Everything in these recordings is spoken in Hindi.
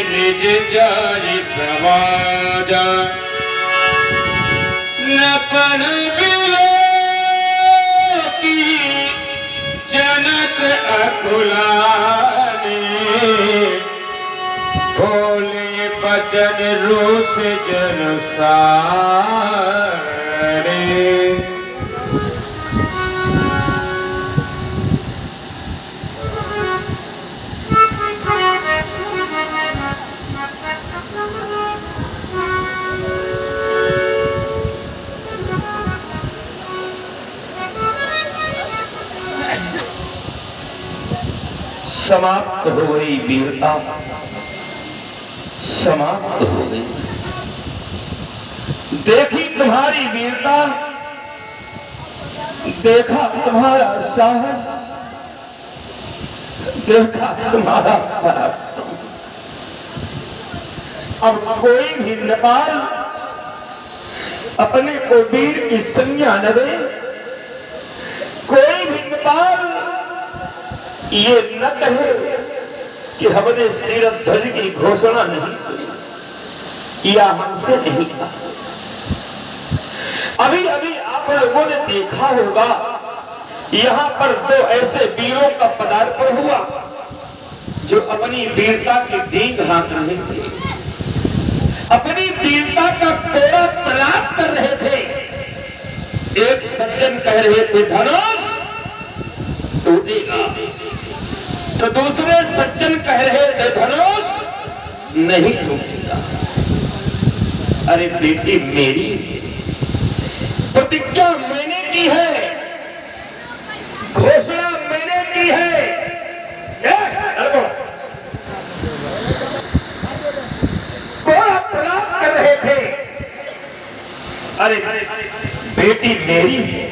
निज जारि समाजा नपन बिलो की जनक अकुलाने बोले बचन रोष जन सारे। समाप्त हो गई वीरता, समाप्त हो गई। देखी तुम्हारी वीरता, देखा तुम्हारा साहस, देखा तुम्हारा पराक्रम। अब कोई भी नेपाल अपने को वीर की संज्ञा न दे, कोई भी नेपाल ये न कहे कि हमने सीरत ध्वज की घोषणा नहीं सुनी या हमसे नहीं कहा। अभी अभी आप लोगों ने देखा होगा यहां पर दो ऐसे वीरों का पदार्पण हुआ जो अपनी वीरता की दींग हाँक रहे थे, अपनी वीरता का कोड़ा तलाक कर रहे थे। एक सज्जन कह रहे थे धनुष टूटेगा, तो दूसरे सज्जन कह रहे थे धनुष नहीं टूटेगा। अरे बेटी मेरी प्रतिज्ञा मैंने की है, घोषणा मैंने की है। कोड़ा तलाक कर रहे थे। अरे बेटी मेरी है,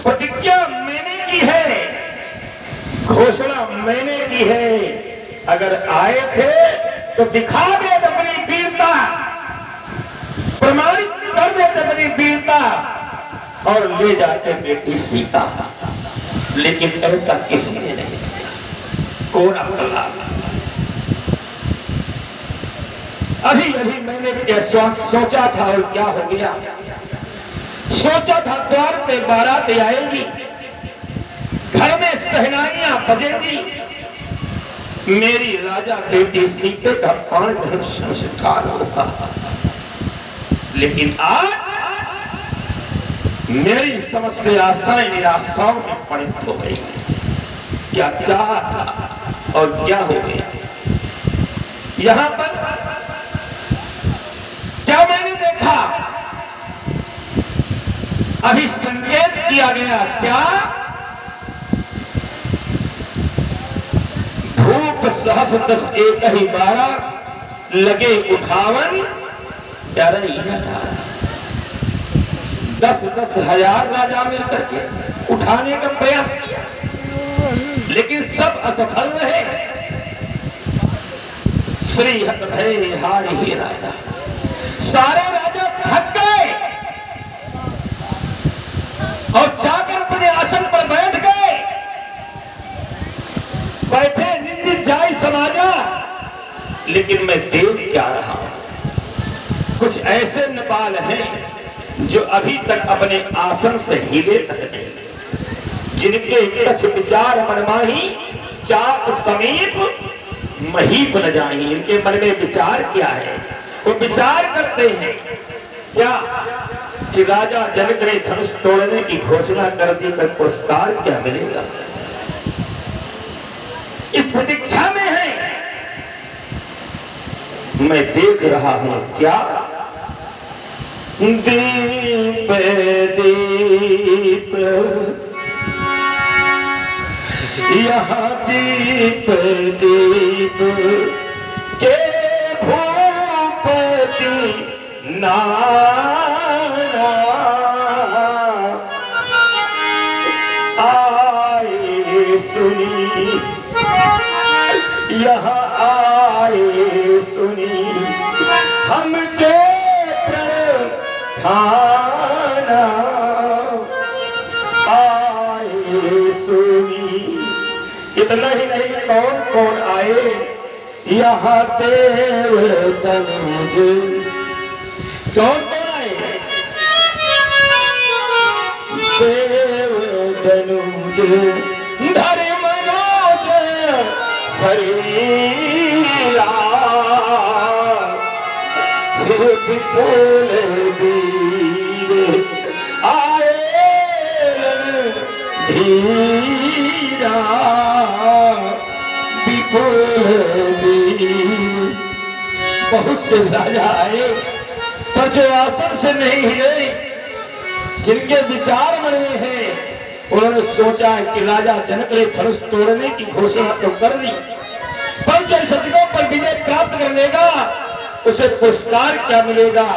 प्रतिज्ञा मैंने की है, घोषणा मैंने की है। अगर आए थे तो दिखा दे अपनी वीरता, प्रमाणित कर दे अपनी वीरता और ले जाके बेटी सीता। लेकिन ऐसा किसी ने नहीं, कोड़ा तलाक। अभी अभी मैंने क्या सोचा था और क्या हो गया। सोचा था द्वार पे बारात आएगी, घर में सहनाइयां बजेंगी, मेरी राजा बेटी सीते का 5 दिन संस्कार होगा। लेकिन आज मेरी समस्त आशाएं निराशाओं में परिणत हो गई। क्या चाहा था और क्या हो गया। यहां पर क्या मैंने देखा, अभी संकेत किया गया क्या, धूप सहस 10 एक ही 12 लगे 58 10 हजार राजा मिलकर के उठाने का प्रयास किया, लेकिन सब असफल रहे। श्री हत भय हारि ही राजा, सारे राजा थक गए और जाकर अपने आसन पर बैठ गए। बैठे निंदित जाय समाजा, लेकिन मैं देख क्या रहा हूं, कुछ ऐसे नेपाल हैं जो अभी तक अपने आसन से हिले तक नहीं, जिनके कछ विचार मनमाही चाप समीप महीप न जाही। इनके मन में विचार क्या है, वो विचार करते हैं क्या कि राजा जनक ने धनुष तोड़ने की घोषणा कर दी, पर पुरस्कार क्या मिलेगा। इस प्रतीक्षा में है। मैं देख रहा हूं क्या, दीप दीप यहाँ दीप दीप के भूपति नाना आए सुनी, यहाँ आए सुनी हम जो खाना आए सुनी। इतना ही नहीं, कौन कौन आए, यहाँ देव तनुज। कौन बनाए? देव तनुज धरि मनोज शरीरा विपुल वीर आए धीरा विपुल वीर। बहुत से राजा आए पर जो आसन से नहीं हिले, जिनके विचार बने हैं, उन्होंने सोचा है कि राजा जनक ने धनुष तोड़ने की घोषणा तो कर दी, पर जो शत्रुओं पर विजय प्राप्त कर लेगा उसे पुरस्कार क्या मिलेगा?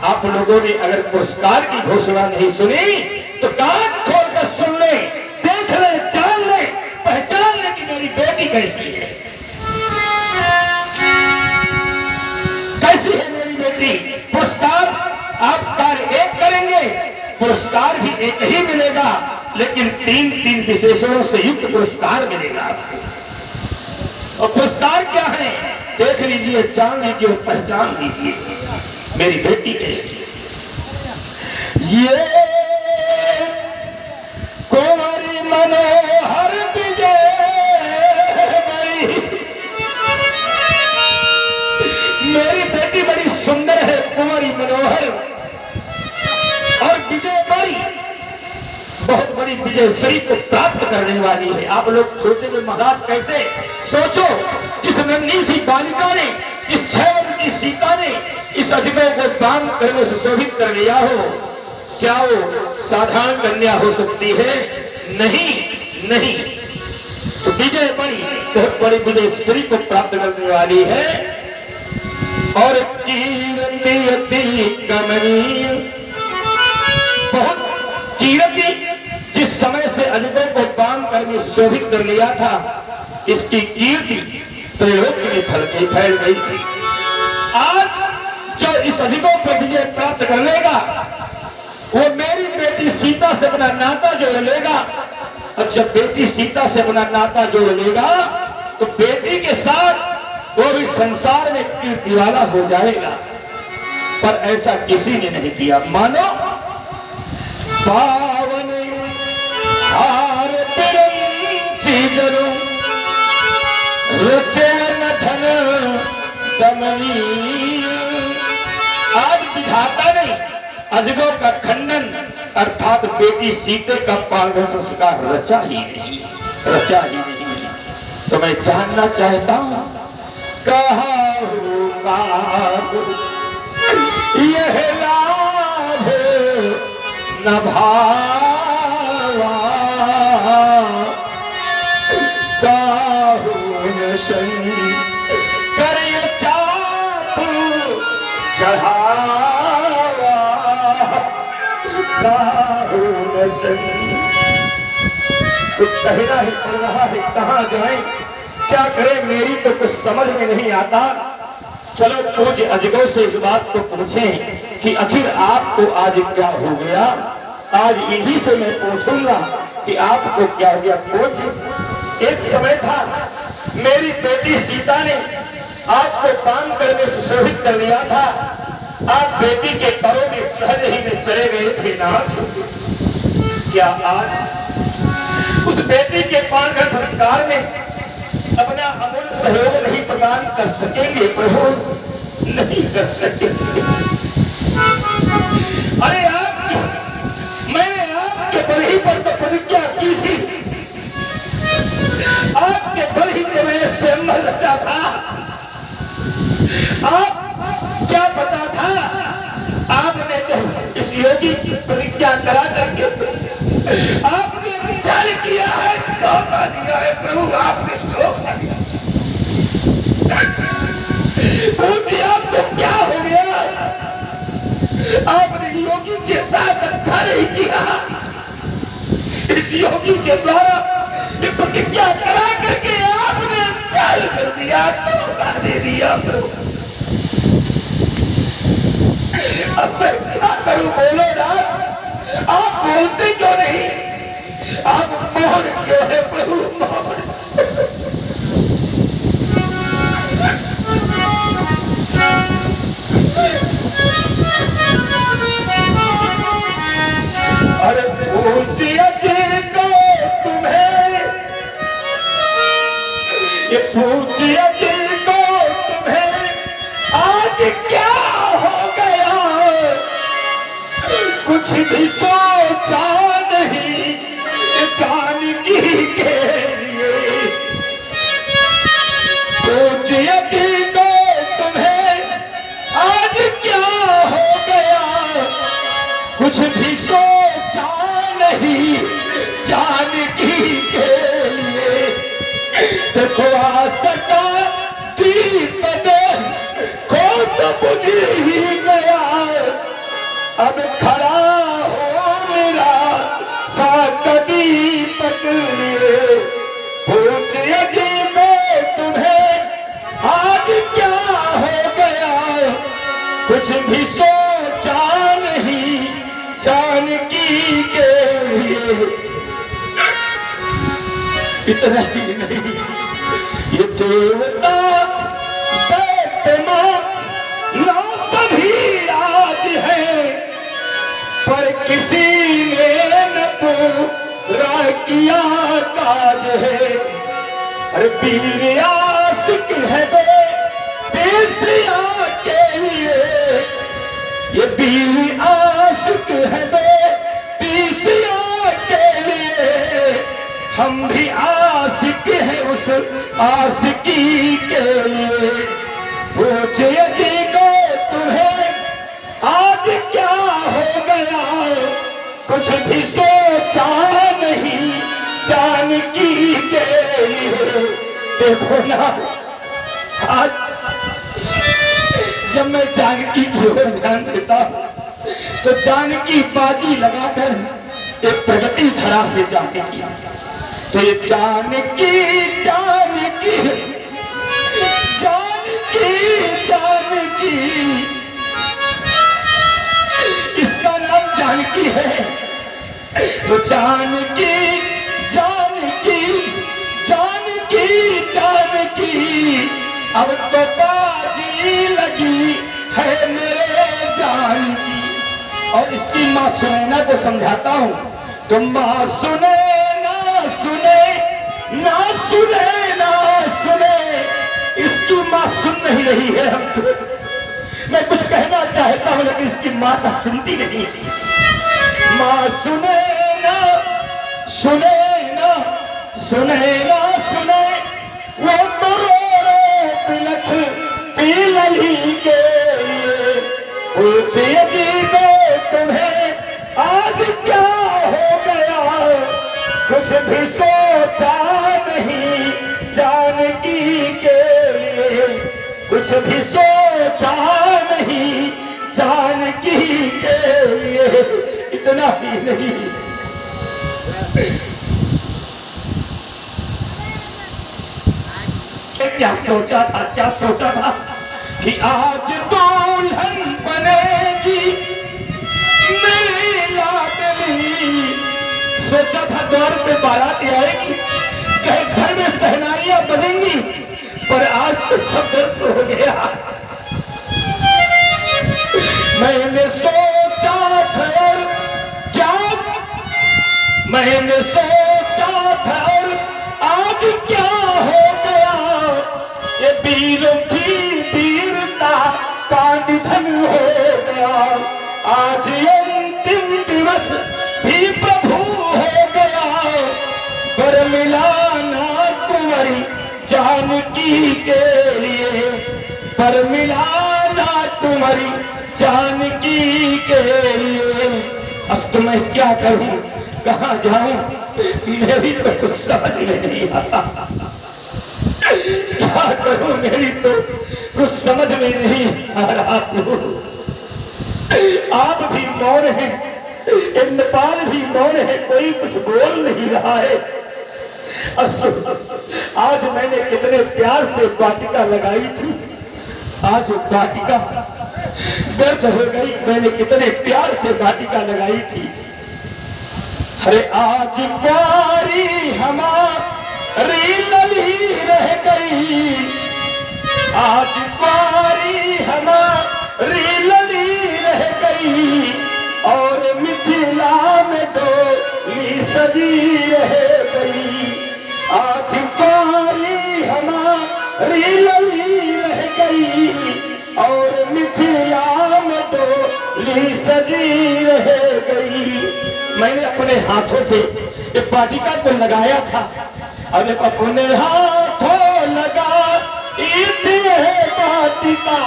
आप लोगों ने अगर पुरस्कार की घोषणा नहीं सुनी तो कान खोलकर सुन ले, देख ले, जान ले, पहचान ले कि मेरी बेटी कैसी है। कैसी है मेरी बेटी? पुरस्कार आप कार्य एक करेंगे, पुरस्कार भी एक ही मिलेगा, लेकिन तीन तीन विशेषणों से युक्त पुरस्कार मिलेगा आपको। और पुरस्कार क्या है? देख लीजिए, जान लीजिए और पहचान लीजिए मेरी बेटी कैसी है। ये कुंवरी मनोहर विजय मेरी बेटी बड़ी सुंदर है, कुंवरी मनोहर और विजय बड़ी, बहुत बड़ी विजय श्री को प्राप्त करने वाली है। आप लोग सोचेंगे महाराज कैसे? सोचो, जिस नन्ही सी बालिका ने, इस 6 वर्ष की सीता ने इस अजगर को दान करने से शोभित कर लिया हो, क्या वो साधारण कन्या हो सकती है? नहीं, नहीं। तो विजय बड़ी, बहुत बड़ी विजय श्री को प्राप्त करने वाली है। और कीर्ति अति कमनीय, बहुत कीर्ति, जिस समय से अजगर को बांध करके शोभित कर लिया था, इसकी कीर्ति त्रैलोक में फैल गई थी। आज जो इस अजगर पर विजय प्राप्त कर लेगा, वो मेरी बेटी सीता से अपना नाता जोड़ लेगा। और जब बेटी सीता से अपना नाता जोड़ लेगा तो बेटी के साथ वो भी संसार में कीर्ति वाला हो जाएगा। पर ऐसा किसी ने नहीं किया। मानो पावन हार पिरंची जरो रुचे नथन दमनी। आज विधाता ने अजगों का खंडन अर्थात बेटी सीते का पालन संस्कार रचा ही नहीं, रचा ही नहीं। तो मैं जानना चाहता हूं, कहा होगा यह लाभ न भावा, काहू न शंकर ये चाप चढ़ावा, काहू न शंकर। तो कहना ही पड़ रहा है, कहाँ जाए, क्या करे, मेरी तो कुछ समझ में नहीं आता। चलो पूज्य अजगर से इस बात को पूछें कि आखिर आपको आज क्या हो गया। आज इन्हीं से मैं पूछूंगा कि आपको क्या हो गया। पूज्य, एक समय था मेरी बेटी सीता ने आपको बांध करके सुशोभित कर लिया था। आप बेटी के पैरों में सहज ही में चले गए थे नाथ। क्या आज उस बेटी के पान का संस्कार में अपना अमूल्य सहयोग नहीं प्रदान कर सकेंगे प्रभु? नहीं कर सकेंगे। अरे मैंने आपके बल ही पर तो प्रतिज्ञा की थी, आपके बल ही पे मैंने स्वयंवर रचा था। आप क्या पता था, आपने तो इस योगी की प्रतिज्ञा करा करके आपने विचार किया है, धोखा दिया है प्रभु, आपने धोखा दिया। पूछिए आपको क्या हो गया? आपने योगी के साथ अच्छा नहीं किया। इस योगी के द्वारा ये प्रतिज्ञा करा करके आपने चाल कर दिया, धोखा दे दिया प्रभु। अब मैं क्या करूं? बोलो ना, आप बोलते क्यों नहीं? आप मौन क्यों है प्रभु? मौन। भी सोचा नहीं जानकी के लिए। पूछिए जी को तुम्हें आज क्या हो गया, कुछ भी सोचा नहीं जानकी के लिए। देखो आ सका दीप को तो बुझ ही गया, अब खड़ा हो मेरा साथ दीपक लिए। पूछिए जी मैं तुम्हें आज क्या हो गया, कुछ भी सोचा नहीं जानकी के लिए। इतना ही नहीं, ये देवता दैत्य ना सभी आज है, पर किसी ने न पूरा किया काज है। अरे वीर आशिक है बेसिया के लिए, ये वीर आशिक है बेसिया के लिए। हम भी आशिक हैं उस आशिकी के लिए। पूछिए जी को तुम्हें आज क्या हो गया, कुछ भी सोचा नहीं जानकी के लिए। देखो ना आज जब मैं जानकी की ओर ध्यान देता तो जानकी बाजी लगाकर एक प्रगति धरा से जाके किया। तो ये जानकी जानकी जानकी जानकी, इसका नाम जानकी है। तो जानकी जानकी जानकी जानकी, अब तो बाजी लगी है मेरे जानकी। और इसकी माँ सुनैना को समझाता हूं, तो माँ सुने ना सुने ना सुने, इसकी माँ सुन नहीं रही है। हम मैं कुछ कहना चाहता हूं लेकिन इसकी माता सुनती नहीं। माँ सुने ना सुने ना सुने ना सुने, वो करोड़ों बिलख पीलही के लिए। पूछिए जी को तुम्हें आज क्या हो गया, कुछ भी सोचा नहीं जानकी के लिए। कुछ भी सोचा नहीं जानकी के लिए। इतना ही नहीं, क्या सोचा था कि आज दुल्हन बनेगी मेरी लाडली। सोचा था द्वार पे बारात आएगी, कहीं घर में सहनाइयां बनेंगी, पर आज तो सब दर्द हो गया। मैंने सोचा था और क्या, मैंने सोचा था और आज क्या हो गया, ये वीरों की वीरता का निधन हो गया। आज अंतिम दिवस भी प्रभु हो गया, पर मिला ना कुंवरी जानकी के लिए। पर मिला ना कुंवरी जानकी के लिए। अब तो मैं क्या करूं, कहां जाऊं, मेरी तो कुछ समझ में नहीं आता। क्या करूं, मेरी तो कुछ समझ में नहीं आ रहा। आप भी मौन हैं, नेपाल भी मौन है, कोई कुछ बोल नहीं रहा है। आज मैंने कितने प्यार से वाटिका लगाई थी, आज वाटिका व्यर्थ हो गई। मैंने कितने प्यार से वाटिका लगाई थी। अरे आज प्यारी हमारी लली रह गई, आज प्यारी हमारी लली रह गई, और मिथिला में डोली सजी रह गई। आज प्यारी हमारी लली रह गई, और मिथिला में डोली सजी रह गई। मैंने अपने हाथों से एक वाटिका को लगाया था। अब अपने हाथों लगा वाटिका,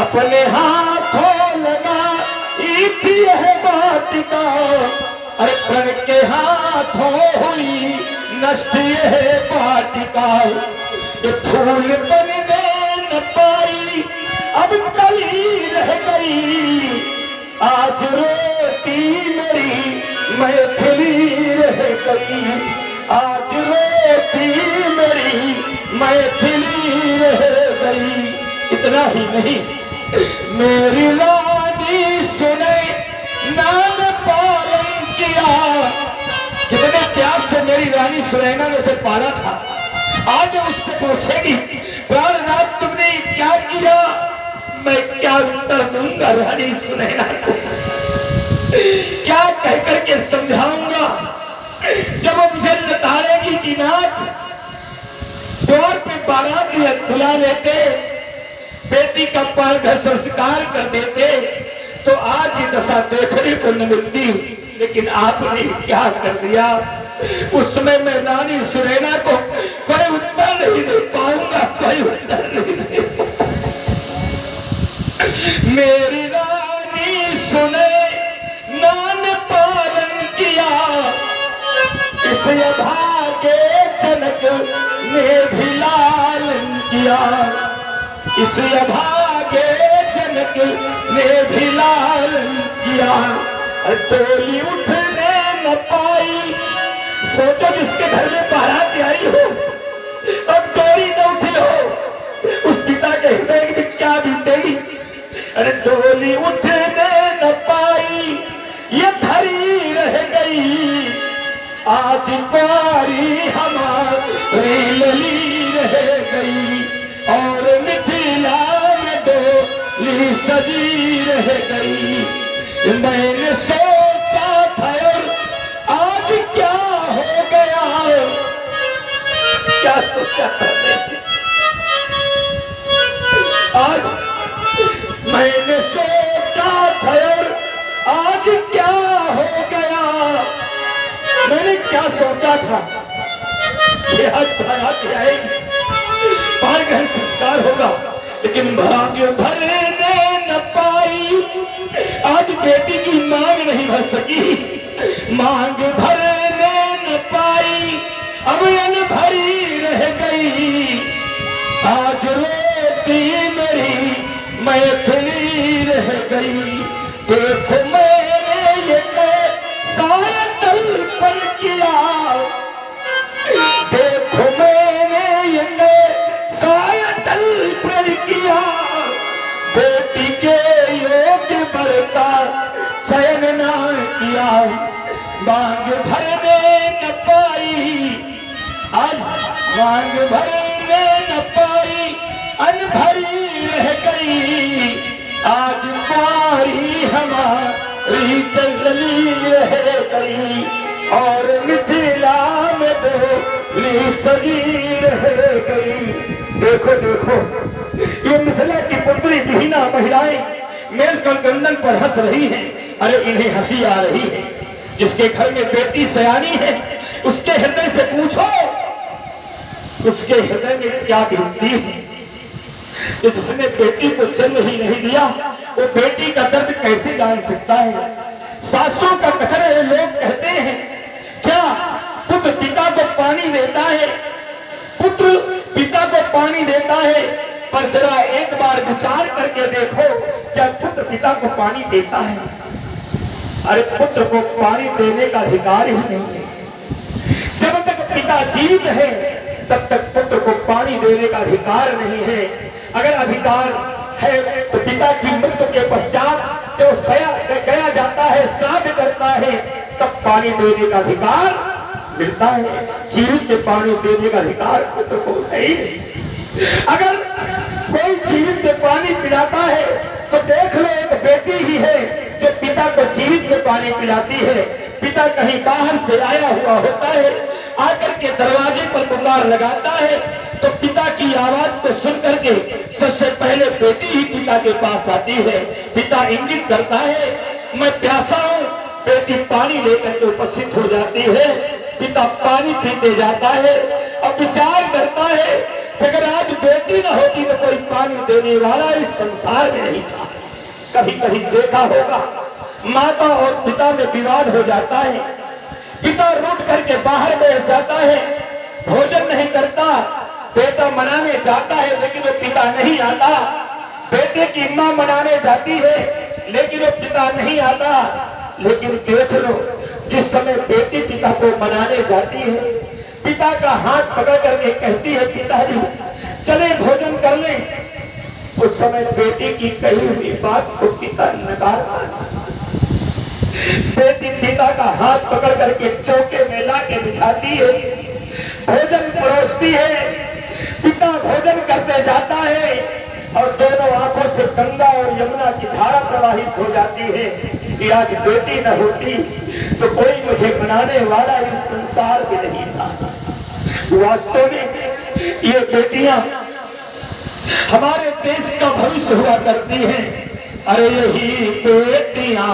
अपने हाथों लगा वाटिका, अरे प्रण के हाथों हुई नष्ट यह वाटिका। ये फूल बनने न पाई अब चली रह गई, आज रोती मेरी मैथिली रह गई, आज रोती मेरी मैथिली रह गई। इतना ही नहीं, मेरी रानी सुने नाम पालन किया, कितने प्यार से मेरी रानी सुनैना ने से पाला था। आज मुझसे पूछेगी प्राणनाथ तुमने क्या किया, मैं क्या उत्तर दूंगा रानी सुनैना को, क्या कहकर के समझाऊंगा। जब मुझे लताड़ेगी कि नाथ द्वार पे बारात बुला लेते, बेटी का पालघर संस्कार कर देते, तो आज ही दशा देखने को न मिलती। लेकिन आपने क्या कर दिया। उस समय मैं रानी सुनैना को कोई उत्तर नहीं दे पाऊंगा, कोई उत्तर नहीं दे पाऊंगा। मेरी रानी सुने नान पालन किया, इस अभागे जनक ने भी लालन किया, इस अभागे जनक ने भी लालन किया। डोली उठने न पाई, सोचो जिसके घर में बारात आई हो अब डोली न उठी हो, उस पिता के हृदय में क्या बीतेगी। अरे डोली उठने न पाई ये धरी रह गई, आज बारी हमारी लली रह गई, और मिथिला में डोली सजी रह गई। मैंने सोचा था और आज क्या हो गया, क्या सोचा था आज, मैंने सोचा था और आज क्या हो गया। मैंने क्या सोचा था कि आज बारात आएगी, पालघर संस्कार होगा, लेकिन भाग्य भरने न पाई, आज बेटी की मांग नहीं भर सकी, मांग भरने न पाई अब अन भरी रह गई, आज रोती मेरी मैथिली रह गई। देखो मैंने ये सायतल पर किया, देखो मैंने ये सायतल पर किया, बेटी के योग्य बरता चयन ना किया, मांग भरने न पाई, आज मांग भरने न पाई अनभरी रह गई, आज बारी हमारी चलनी रह गई, और मिथिला में डोली सजी रह गई। देखो देखो ये मिथिला की पुत्री विहीना महिलाएं मेल गंदन पर हंस रही हैं। अरे इन्हें हंसी आ रही है, जिसके घर में बेटी सयानी है उसके हृदय से पूछो, उसके हृदय में क्या बीतती है। तो जिसने बेटी को जन्म ही नहीं दिया वो बेटी का दर्द कैसे जान सकता है। शास्त्रों का कथन है, लोग कहते हैं क्या पुत्र पिता को पानी देता है, पुत्र पिता को पानी देता है, पर जरा एक बार विचार करके देखो क्या पुत्र पिता को पानी देता है। अरे पुत्र को पानी देने का अधिकार ही नहीं है। जब तक पिता जीवित है तब तक पुत्र को पानी देने का अधिकार नहीं है। अगर अधिकार है तो पिता की मृत्यु के पश्चात जो गया जाता है, श्राद्ध करता है, तब पानी देने का अधिकार मिलता है। जीवित के पानी देने का अधिकार पुत्र को नहीं। अगर कोई जीवित में पानी पिलाता है तो देख लो एक बेटी ही है जो पिता को जीवित में पानी पिलाती है। पिता कहीं बाहर से आया हुआ होता है, आकर के दरवाजे पर पुकार लगाता है तो पिता की आवाज को सुन करके सबसे पहले बेटी ही पिता के पास आती है। पिता इंगित करता है मैं प्यासा हूं। बेटी पानी लेकर के उपस्थित हो जाती है, पिता पानी पीते जाता है और विचार करता है कि अगर आज बेटी न होती तो कोई पानी देने वाला इस संसार में नहीं था। कभी कभी देखा होगा माता और पिता में विवाद हो जाता है, पिता रूठ करके बाहर बैठ जाता है, भोजन नहीं करता, बेटा मनाने जाता है लेकिन वो पिता नहीं आता, बेटे की मां मनाने जाती है लेकिन वो पिता नहीं आता। लेकिन देख लो, जिस समय बेटी पिता को मनाने जाती है, पिता का हाथ पकड़ करके कहती है पिताजी चले भोजन कर लें, उस समय बेटी की कही हुई बात को पिता नकारता है। बेटी पिता का हाथ पकड़ करके चौके में ला के बिठाती है, भोजन परोसती है, पिता भोजन करते जाता है और दोनों आंखों से गंगा और यमुना की धारा प्रवाहित हो जाती है कि आज बेटी न होती तो कोई मुझे मनाने वाला इस संसार में नहीं था। वास्तव में ये बेटियां हमारे देश का भविष्य हुआ करती हैं। अरे यही बेटियां,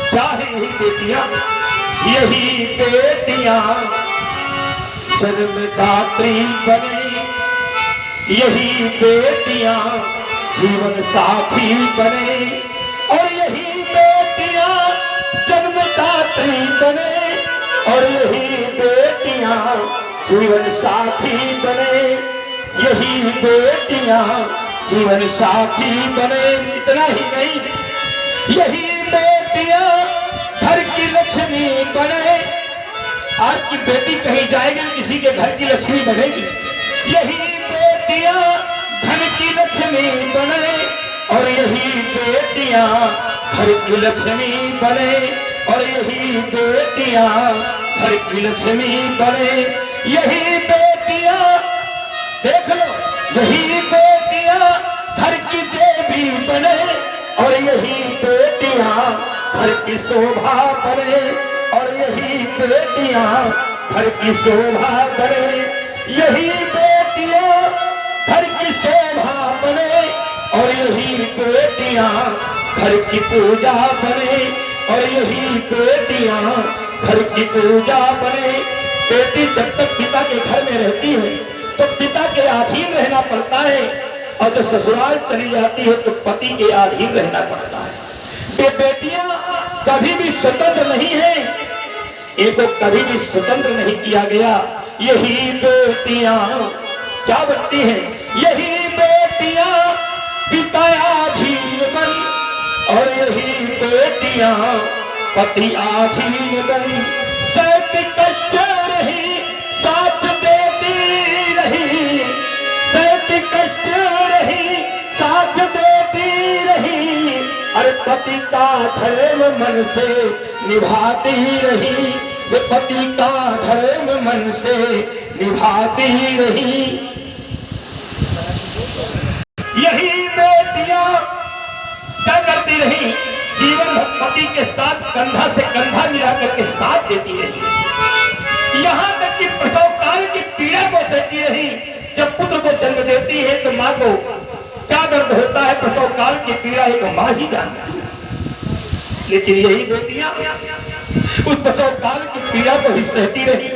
क्या है यही बेटियां? यही बेटियां जन्मदात्री बने, यही बेटियां जीवन साथी बने, और यही बेटियां जन्मदात्री बने, और यही बेटियां जीवन साथी बने, यही बेटियां जीवन साथी बने। इतना ही नहीं, यही बेटियां घर की लक्ष्मी बने। आज की बेटी कहीं जाएगी किसी के घर की लक्ष्मी बनेगी। यही बेटियां धन की लक्ष्मी बने, और यही बेटियां घर की लक्ष्मी बने, और यही बेटियां घर की लक्ष्मी बने। यही बेटियां देख लो, यही बेटियां घर की देवी बने, और यही बेटियां घर की शोभा बने, और यही बेटियां घर की शोभा बने। यही बेटियां घर की शोभा बने, और यही बेटियां घर की पूजा बने, और यही बेटियां घर की पूजा बने। बेटी जब तक पिता के घर में रहती है तो पिता के अधीन रहना पड़ता है, और जब ससुराल चली जाती है तो पति के अधीन रहना पड़ता है। ये बेटियां कभी भी स्वतंत्र नहीं है, इनको कभी भी स्वतंत्र नहीं किया गया। यही बेटियां क्या बनती हैं? यही बेटियां पिताधीन बन, और यही बेटियां पति आधीन बन। सत कष्ट रही साथ देती रही, सत कष्ट रही साथ देती रही, अरे पति का धर्म मन से निभाती रही, वे पति का धर्म मन से निभाती रही। यही बेटियां क्या करती रही? जीवन भर पति के साथ कंधा से कंधा मिलाकर के साथ देती रही, यहां तक कि प्रसव काल की पीड़ा को सहती रही। जब पुत्र को जन्म देती है तो मां को क्या दर्द होता है, प्रसव काल की पीड़ा एक मां ही जानती है। लेकिन यही बेटियां उस प्रसव काल की पीड़ा को ही सहती रही।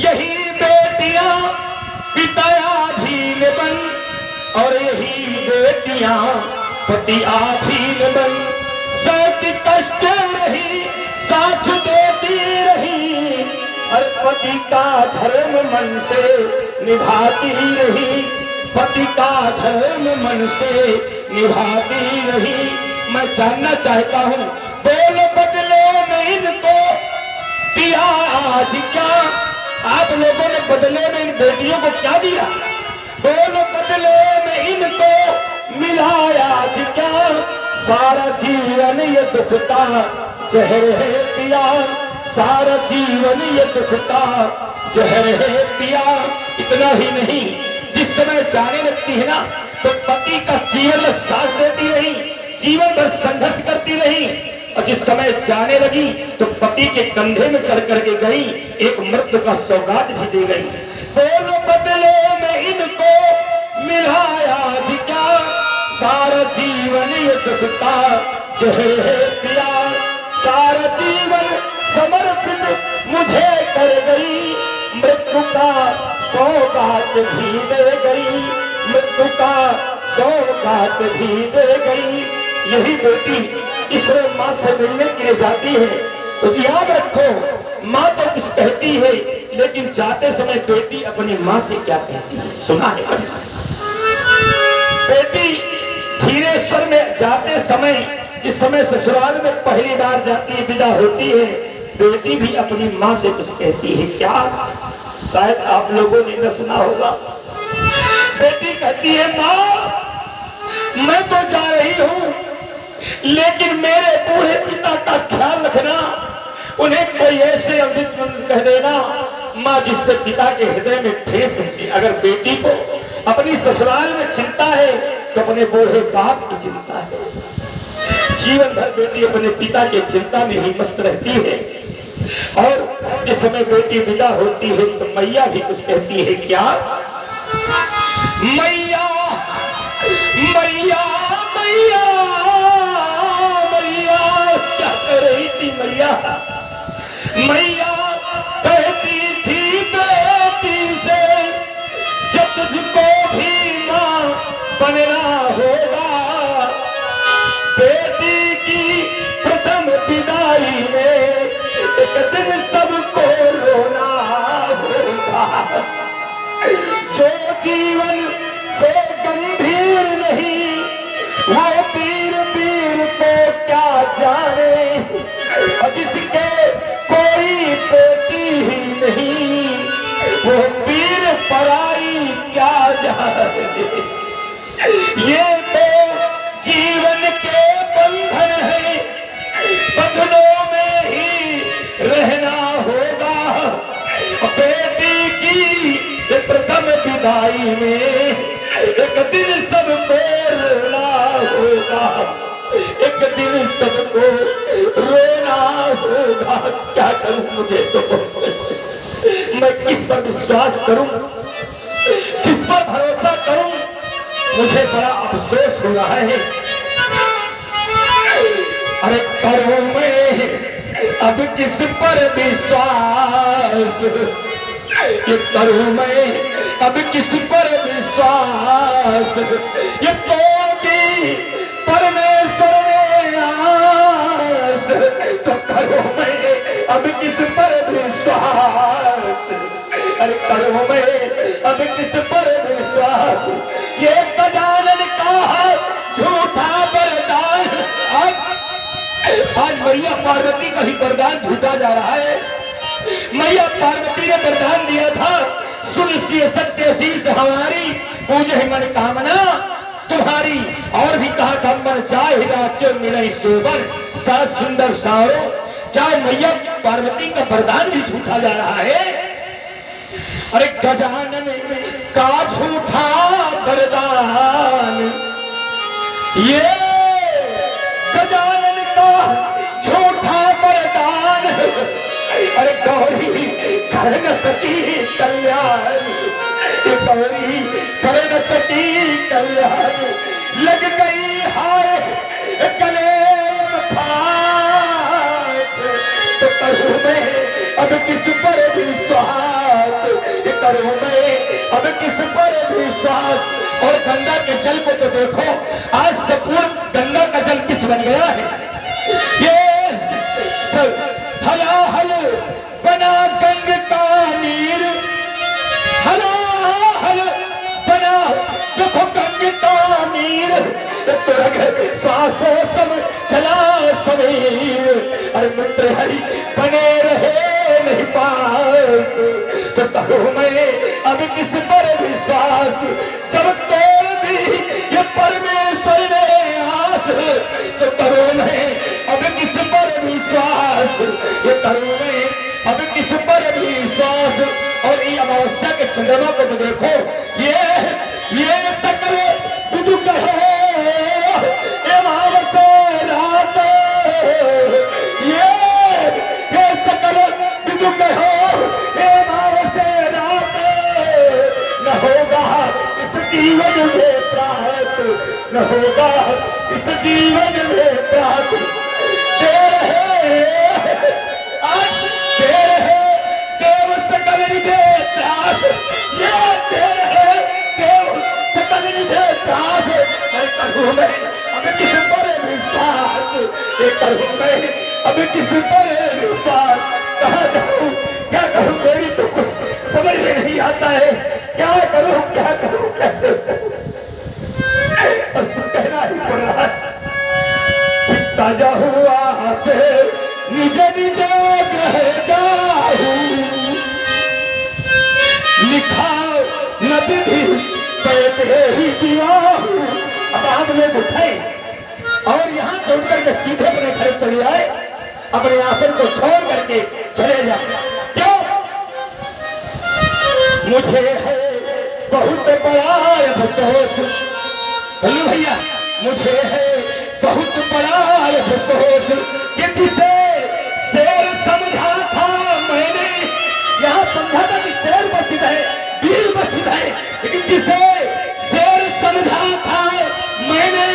यही बेटियां पिताधीन बन, और यही बेटियां पति आधीन बन। सत कष्ट रही साथ देती रही, और पति का धर्म मन से निभाती रही, पति का धर्म मन से निभाती रही। मैं जानना चाहता हूं, बोल बदले में इनको दिया आज क्या? आप लोगों ने बदले में इन बेटियों को क्या दिया? बोल बदले में इनको मिलाया आज क्या? सारा जीवन ये दुखता जहर है पिया, सारा जीवन ये दुखता जहर है पिया। इतना ही नहीं, जिस समय जाने लगती है ना तो पति का जीवन में साथ देती रही, जीवन भर संघर्ष करती रही, और जिस समय जाने लगी तो पति के कंधे में चढ़ करके गई, एक मृत्यु का सौगात भी दे गई। बोलो बदले में इनको मिलाया आज क्या? सारा जीवन ये दुखता चेहरे दिया सारा जीवन समर्पित मुझे कर गई, मृत्यु का सौगात भी दे गई, मृत्यु का सौगात भी दे गई। यही बेटी इसमें माँ से मिलने के लिए जाती है तो याद रखो, माँ तो कुछ कहती है लेकिन जाते समय बेटी अपनी माँ से क्या कहती है सुना है। बेटी धीरेश्वर में जाते समय, इस समय ससुराल में पहली बार जाती है, विदा होती है, बेटी भी अपनी माँ से कुछ कहती है। क्या शायद आप लोगों ने न सुना होगा। बेटी कहती है, माँ मैं तो जा रही हूँ लेकिन मेरे बूढ़े पिता का ख्याल रखना, उन्हें कोई ऐसे अमृत मंत्र कह देना माँ जिससे पिता के हृदय में ठेस पहुंचे। अगर बेटी को अपनी ससुराल में चिंता है तो अपने बूढ़े बाप की चिंता है। जीवन भर बेटी अपने पिता की चिंता में ही मस्त रहती है। और जिस समय बेटी विदा होती है तो मैया भी कुछ कहती है। क्या मैया मैया मैया मैया क्या कह रही थी मैया? मैया कहती थी बेटी से जब तुझको भी मां बनना होगा, बेटी की प्रथम विदाई में एक दिन सबको रोना होगा। जो जीवन से गंभीर नहीं वो वीर वीर को क्या जाने, और जिसके कोई बेटी ही नहीं वो वीर पराई क्या जाने। ये तो जीवन के बंधन है, बंधनों में ही रहना होगा। बेटी की प्रथम विदाई में एक दिन सबको रोना होगा, एक दिन सबको रोना होगा। क्या करूं मुझे तो मैं किस पर विश्वास करूं, किस पर भरोसा करूं, मुझे बड़ा अफसोस हो रहा है। अरे करूं मैं अब किस पर विश्वास, ये करूं मैं अब किस पर विश्वास, ये तो भी परमेश्वर ने आस, तो करूं मैं अब किस पर विश्वास, अरे करूं मैं अब किस पर विश्वास। ये गजानन का झूठा वरदान, आज मैया पार्वती का ही वरदान झूठा जा रहा है। मैया पार्वती ने वरदान दिया था, सुन सिय सत्य शीस हमारी, पूजे मन कामना तुम्हारी। और भी कहा था, मन चाहे राचो मिले सोबर, सा सुंदर सारो। क्या मैया पार्वती का वरदान भी झूठा जा रहा है? अरे गजानन का झूठा वरदान, ये गजानन का झूठा वरदान। अरे गौरी कर न सकी कल्याण, गौरी कर न सकी कल्याण, लग गई हाय गले फांस, तो करूं मैं अब किस पर विश्वास, करूं मैं अब किस पर विश्वास। और गंगा के जल को तो देखो, आज संपूर्ण गंगा का जल किस बन गया है? ये सब हलाहल बना गंग का नीर, हलाहल बना देखो गंग का नीर, तो सांसों सब चला समीर। अरे मित्र हरि बने रहे नहीं पास, तो करूं मैं अब किस पर विश्वास। जब तोड़ दी ये परमेश्वर ने आस, तो करूं मैं अब किस पर विश्वास, ये करूं मैं अब किस पर विश्वास। और ये अमावस्या के चंद्रमा को तो देखो, ये सकल बुजुर्ग है अमावस्या रात, ये सकल बुजुर्ग हो अमावस्या रात, न होगा इस जीवन में प्राप्त न होगा इस जीवन में प्राप्त। देर है आज, देर है देव सकल निधे त्रास, ये देर है देव सकल निधे त्रास। मैं करूँ मैं अब किस पर विश्वास, ये करूँ मैं अब किस पर विश्वास। कहाँ जाऊँ क्या करूँ, मेरी तो कुछ समझ में नहीं आता है। क्या करूँ कैसे करूँ, बस तो कहना ही पड़ रहा है। ताजा हुआ से निज निज ग्रह जाऊं, लिखा न विधि बैठे ही दीवाहू। अब आप लोग उठे और यहाँ से उठ करके सीधे अपने घर चले आए, अपने आसन को छोड़ करके चले जाए। क्यों? मुझे है बहुत बड़ा अफसोस, बोलो भैया, मुझे है बहुत बड़ा अफसोस कि जिसे शेर समझा था मैंने, यहाँ समझा था कि शेर बसित है, वीर बसित है, लेकिन जिसे शेर समझा था मैंने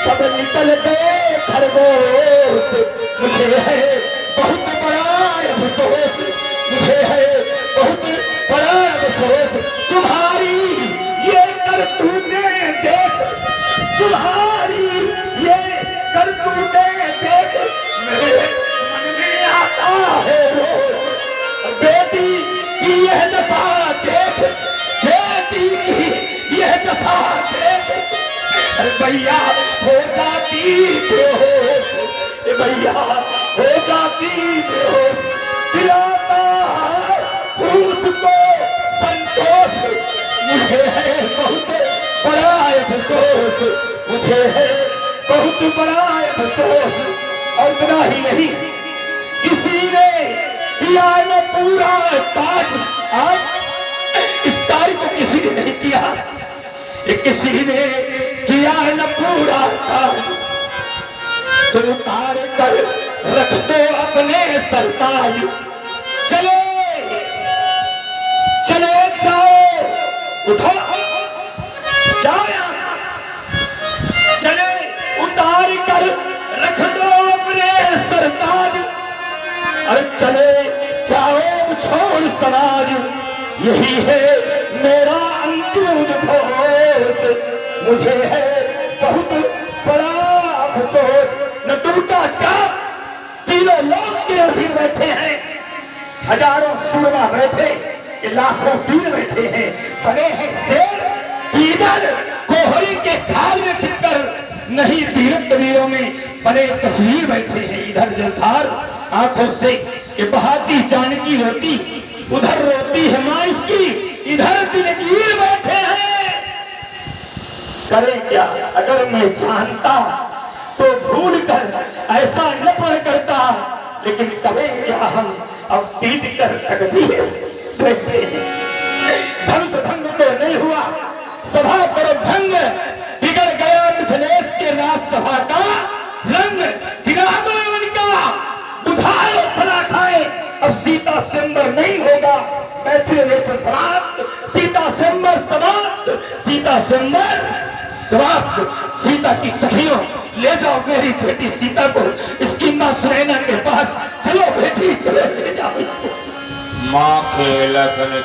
सब निकल गए खरगोश। मुझे है बहुत बड़ा अफसोस, मुझे है बहुत बड़ा अफसोस। तुम्हारी ये करतूतें देख, तुम्हारी ये करतूतें देख मेरे मन में आता है रोज। बेटी की यह दशा देख, बेटी की यह दशा देख, अरे भैया हो जाती बेहोश, भैया हो जाती बेहोश। दिलाता उसको संतोष, मुझे है बहुत बड़ा अफसोस, मुझे है बहुत बड़ा अफसोस। और इतना ही नहीं, किसी ने किया न पूरा काज। आज इस कार्य को किसी ने नहीं किया, किसी ने किया न पूरा काज। तो उतार कर रख दो अपने सरताज, चले चले जाओ, उठो जाओ यहाँ से, चले उतार कर रख दो अपने सरताज। अरे चले जाओ छोड़ समाज, यही है मेरा अंतिम उद्घोष। मुझे है बहुत बड़ा अफसोस। न टूटा चाप, तीनों लोग के अधीन बैठे हैं, हजारों सूरमा बैठे, लाखों वीर बैठे हैं, बने हैं शेर। इधर कोहरी के खाल में छिपकर नहीं वीरत्व वीरों में बने तस्वीर बैठे हैं। इधर जलधार आंखों से ये बहाती जानकी रोती, उधर रोती है माँ इसकी, इधर दिलगीर बैठे हैं। करे क्या? अगर मैं जानता तो भूल कर ऐसा न पढ़ करता, लेकिन करें क्या हम अब पीट कर तकदीर बैठे हैं। धर्म भंग तो नहीं हुआ, सभा पर भंग, बिगड़ गया मिथिलेश के राजसभा का रंग। गिरादो उनका बुझाओ सदा खाए, अब सीता स्वयंवर नहीं होगा, मैथिलेश्वर समाप्त, सीता स्वयंवर समाप्त, सीता स्वयंवर समाप्त। सीता की सखियों, ले जाओ मेरी बेटी सीता को इसकी माँ सुनैना के पास। चलो बेटी चलो, ले जाओ इसको। माँ के लखन